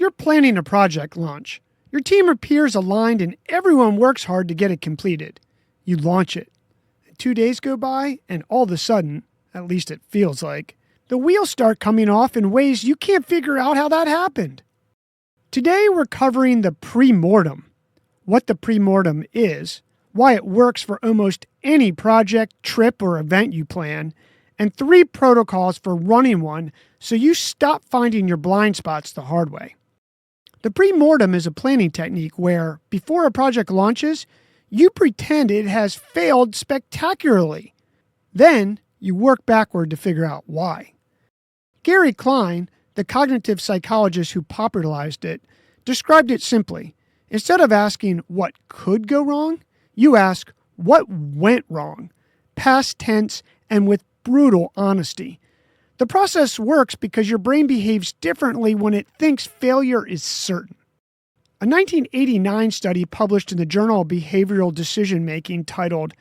You're planning a project launch. Your team appears aligned and everyone works hard to get it completed. You launch it. 2 days go by and all of a sudden, at least it feels like, the wheels start coming off in ways you can't figure out how that happened. Today we're covering the pre-mortem, what the pre-mortem is, why it works for almost any project, trip, or event you plan, and 3 protocols for running one so you stop finding your blind spots the hard way. The pre-mortem is a planning technique where, before a project launches, you pretend it has failed spectacularly. Then, you work backward to figure out why. Gary Klein, the cognitive psychologist who popularized it, described it simply. Instead of asking what could go wrong, you ask what went wrong, past tense and with brutal honesty. The process works because your brain behaves differently when it thinks failure is certain. A 1989 study published in the Journal of Behavioral Decision Making titled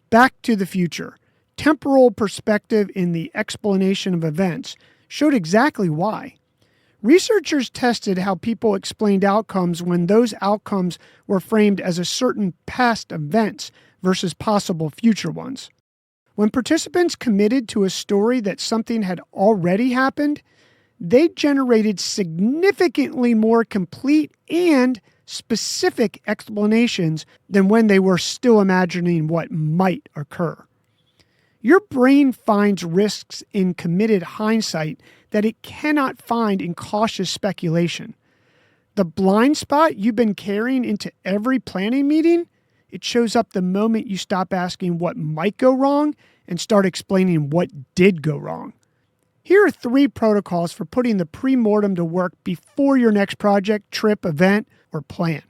Back to the Future, Temporal Perspective in the Explanation of Events showed exactly why. Researchers tested how people explained outcomes when those outcomes were framed as a certain past events versus possible future ones. When participants committed to a story that something had already happened, they generated significantly more complete and specific explanations than when they were still imagining what might occur. Your brain finds risks in committed hindsight that it cannot find in cautious speculation. The blind spot you've been carrying into every planning meeting, it shows up the moment you stop asking what might go wrong and start explaining what did go wrong. Here are 3 protocols for putting the pre-mortem to work before your next project, trip, event, or plan.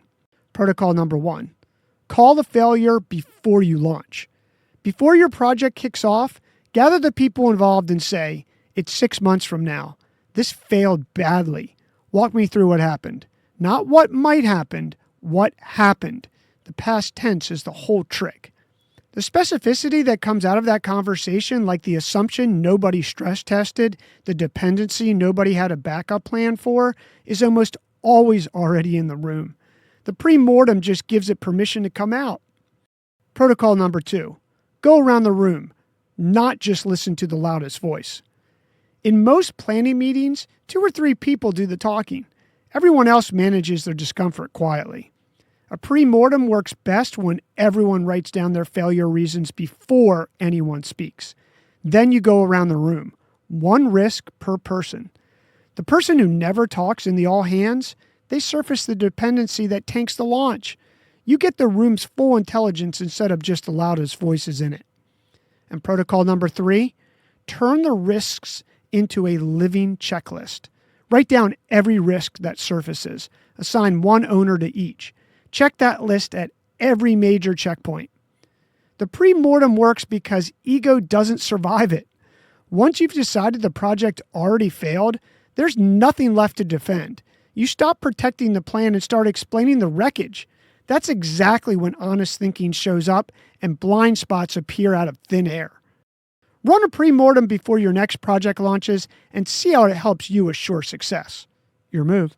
Protocol number 1. Call the failure before you launch. Before your project kicks off, gather the people involved and say, "It's 6 months from now. This failed badly. Walk me through what happened." Not what might happen, what happened. The past tense is the whole trick. The specificity that comes out of that conversation, like the assumption nobody stress tested, the dependency nobody had a backup plan for, is almost always already in the room. The pre-mortem just gives it permission to come out. Protocol number 2. Go around the room, not just listen to the loudest voice. In most planning meetings, 2 or 3 people do the talking. Everyone else manages their discomfort quietly. A pre-mortem works best when everyone writes down their failure reasons before anyone speaks. Then you go around the room, 1 risk per person. The person who never talks in the all hands, they surface the dependency that tanks the launch. You get the room's full intelligence instead of just the loudest voices in it. And protocol number 3, turn the risks into a living checklist. Write down every risk that surfaces. Assign 1 owner to each. Check that list at every major checkpoint. The pre-mortem works because ego doesn't survive it. Once you've decided the project already failed, there's nothing left to defend. You stop protecting the plan and start explaining the wreckage. That's exactly when honest thinking shows up and blind spots appear out of thin air. Run a pre-mortem before your next project launches and see how it helps you assure success. Your move.